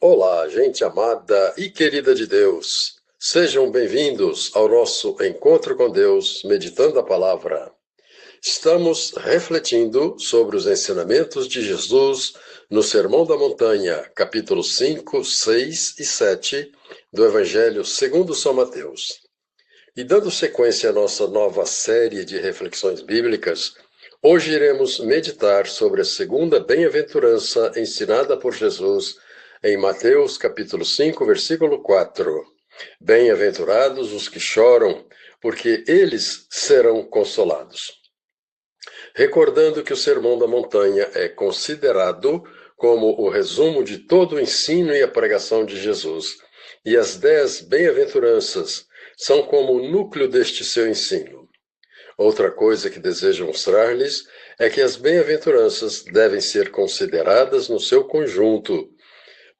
Olá, gente amada e querida de Deus. Sejam bem-vindos ao nosso encontro com Deus, meditando a palavra. Estamos refletindo sobre os ensinamentos de Jesus no Sermão da Montanha, capítulos 5, 6 e 7 do Evangelho segundo São Mateus. E dando sequência à nossa nova série de reflexões bíblicas, hoje iremos meditar sobre a segunda bem-aventurança ensinada por Jesus em Mateus capítulo 5, versículo 4. Bem-aventurados os que choram, porque eles serão consolados. Recordando que o Sermão da Montanha é considerado como o resumo de todo o ensino e a pregação de Jesus, e as 10 bem-aventuranças são como o núcleo deste seu ensino. Outra coisa que desejo mostrar-lhes é que as bem-aventuranças devem ser consideradas no seu conjunto,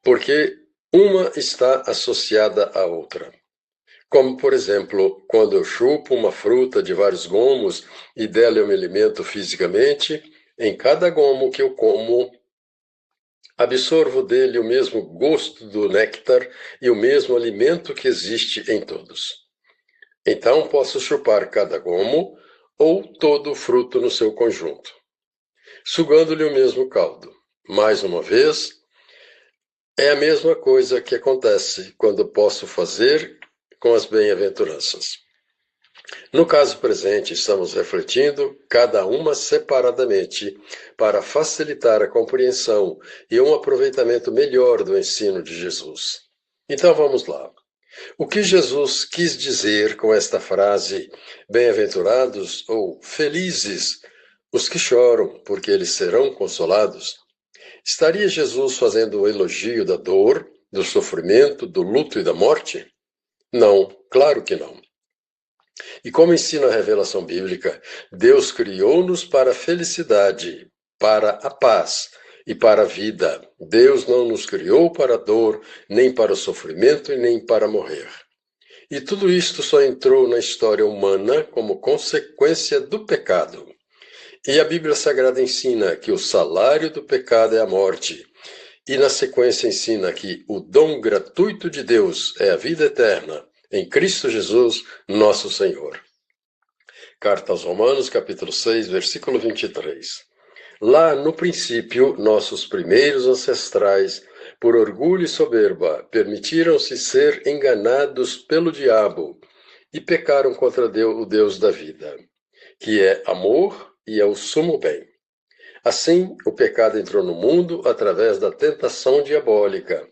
porque uma está associada à outra. Como, por exemplo, quando eu chupo uma fruta de vários gomos e dela eu me alimento fisicamente, em cada gomo que eu como, absorvo dele o mesmo gosto do néctar e o mesmo alimento que existe em todos. Então posso chupar cada gomo ou todo o fruto no seu conjunto, sugando-lhe o mesmo caldo. Mais uma vez, é a mesma coisa que acontece quando posso fazer com as bem-aventuranças. No caso presente, estamos refletindo cada uma separadamente para facilitar a compreensão e um aproveitamento melhor do ensino de Jesus. Então vamos lá. O que Jesus quis dizer com esta frase, bem-aventurados ou felizes os que choram, porque eles serão consolados? Estaria Jesus fazendo um elogio da dor, do sofrimento, do luto e da morte? Não, claro que não. E como ensina a revelação bíblica, Deus criou-nos para a felicidade, para a paz e para a vida. Deus não nos criou para a dor, nem para o sofrimento e nem para morrer. E tudo isto só entrou na história humana como consequência do pecado. E a Bíblia Sagrada ensina que o salário do pecado é a morte. E na sequência ensina que o dom gratuito de Deus é a vida eterna, em Cristo Jesus, nosso Senhor. Carta aos Romanos, capítulo 6, versículo 23. Lá no princípio, nossos primeiros ancestrais, por orgulho e soberba, permitiram-se ser enganados pelo diabo e pecaram contra o Deus da vida, que é amor e é o sumo bem. Assim, o pecado entrou no mundo através da tentação diabólica,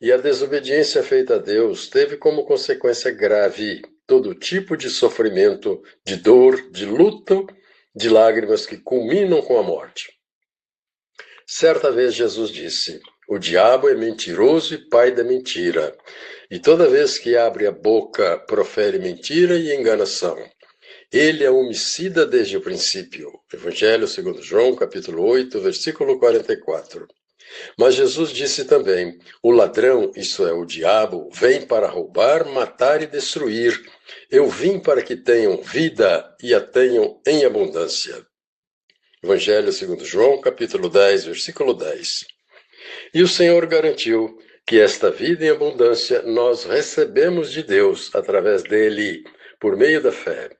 e a desobediência feita a Deus teve como consequência grave todo tipo de sofrimento, de dor, de luto, de lágrimas que culminam com a morte. Certa vez Jesus disse: o diabo é mentiroso e pai da mentira, e toda vez que abre a boca profere mentira e enganação. Ele é homicida desde o princípio. Evangelho segundo João, capítulo 8, versículo 44. Mas Jesus disse também: o ladrão, isto é, o diabo, vem para roubar, matar e destruir. Eu vim para que tenham vida e a tenham em abundância. Evangelho segundo João, capítulo 10, versículo 10. E o Senhor garantiu que esta vida em abundância nós recebemos de Deus através dele, por meio da fé.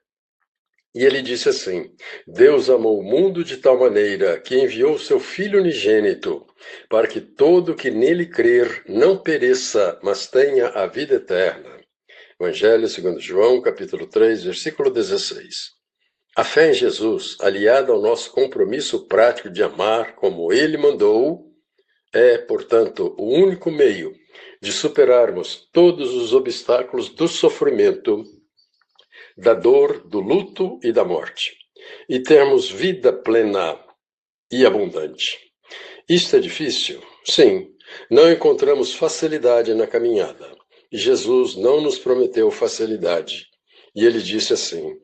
E ele disse assim: Deus amou o mundo de tal maneira que enviou seu Filho unigênito, para que todo que nele crer não pereça, mas tenha a vida eterna. Evangelho segundo João, capítulo 3, versículo 16. A fé em Jesus, aliada ao nosso compromisso prático de amar como ele mandou, é, portanto, o único meio de superarmos todos os obstáculos do sofrimento, da dor, do luto e da morte, e termos vida plena e abundante. Isto é difícil? Sim. Não encontramos facilidade na caminhada. Jesus não nos prometeu facilidade. E ele disse assim: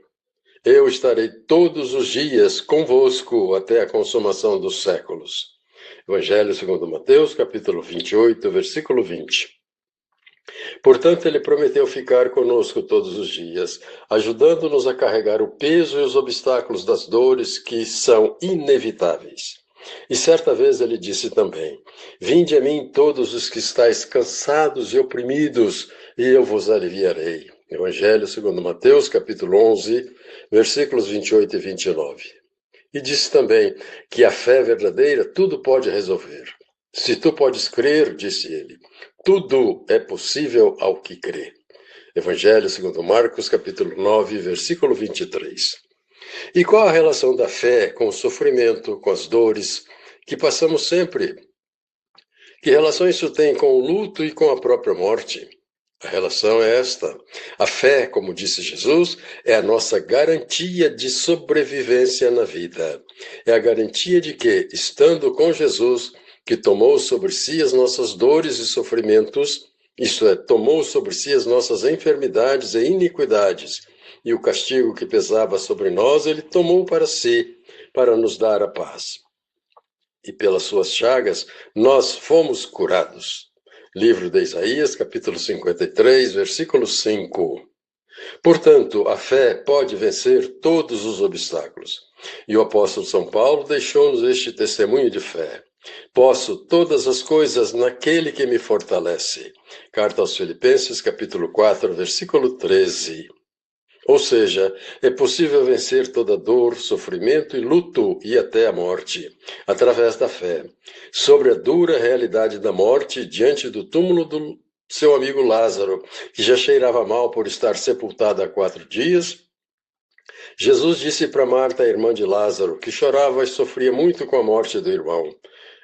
eu estarei todos os dias convosco até a consumação dos séculos. Evangelho segundo Mateus, capítulo 28, versículo 20. Portanto, ele prometeu ficar conosco todos os dias, ajudando-nos a carregar o peso e os obstáculos das dores que são inevitáveis. E certa vez ele disse também: Vinde a mim todos os que estáis cansados e oprimidos, e eu vos aliviarei. Evangelho segundo Mateus, capítulo 11, versículos 28 e 29. E disse também que a fé verdadeira tudo pode resolver. Se tu podes crer, disse ele, tudo é possível ao que crê. Evangelho segundo Marcos, capítulo 9, versículo 23. E qual a relação da fé com o sofrimento, com as dores que passamos sempre? Que relação isso tem com o luto e com a própria morte? A relação é esta. A fé, como disse Jesus, é a nossa garantia de sobrevivência na vida. É a garantia de que, estando com Jesus, que tomou sobre si as nossas dores e sofrimentos, isto é, tomou sobre si as nossas enfermidades e iniquidades, e o castigo que pesava sobre nós, ele tomou para si, para nos dar a paz. E pelas suas chagas, nós fomos curados. Livro de Isaías, capítulo 53, versículo 5. Portanto, a fé pode vencer todos os obstáculos. E o apóstolo São Paulo deixou-nos este testemunho de fé. Posso todas as coisas naquele que me fortalece. Carta aos Filipenses, capítulo 4, versículo 13. Ou seja, é possível vencer toda dor, sofrimento e luto e até a morte, através da fé. Sobre a dura realidade da morte, diante do túmulo do seu amigo Lázaro, que já cheirava mal por estar sepultado há 4 dias, Jesus disse para Marta, a irmã de Lázaro, que chorava e sofria muito com a morte do irmão.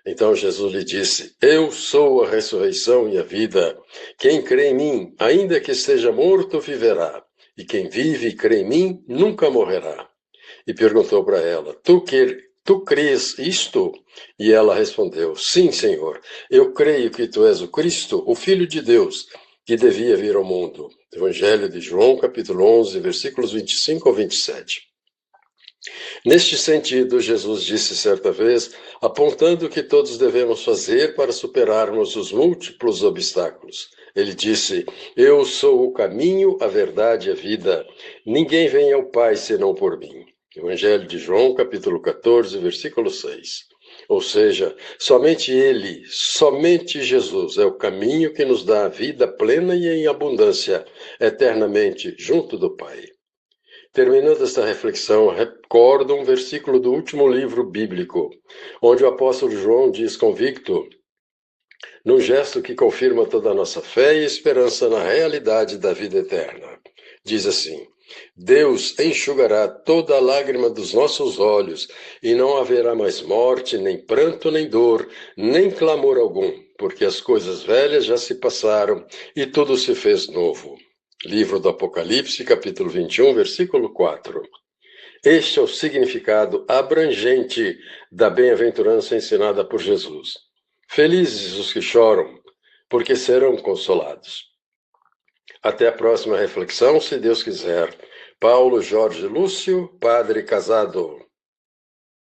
Então Jesus lhe disse, eu sou a ressurreição e a vida. Quem crê em mim, ainda que esteja morto, viverá. E quem vive e crê em mim, nunca morrerá. E perguntou para ela, tu crês isto? E ela respondeu, sim, Senhor, eu creio que tu és o Cristo, o Filho de Deus, que devia vir ao mundo. Evangelho de João, capítulo 11, versículos 25 ao 27. Neste sentido, Jesus disse certa vez, apontando o que todos devemos fazer para superarmos os múltiplos obstáculos. Ele disse, eu sou o caminho, a verdade e a vida. Ninguém vem ao Pai senão por mim. Evangelho de João, capítulo 14, versículo 6. Ou seja, somente Ele, somente Jesus é o caminho que nos dá a vida plena e em abundância, eternamente junto do Pai. Terminando esta reflexão, recordo um versículo do último livro bíblico, onde o apóstolo João diz convicto, num gesto que confirma toda a nossa fé e esperança na realidade da vida eterna. Diz assim, Deus enxugará toda a lágrima dos nossos olhos, e não haverá mais morte, nem pranto, nem dor, nem clamor algum, porque as coisas velhas já se passaram e tudo se fez novo. Livro do Apocalipse, capítulo 21, versículo 4. Este é o significado abrangente da bem-aventurança ensinada por Jesus. Felizes os que choram, porque serão consolados. Até a próxima reflexão, se Deus quiser. Paulo Jorge Lúcio, padre casado.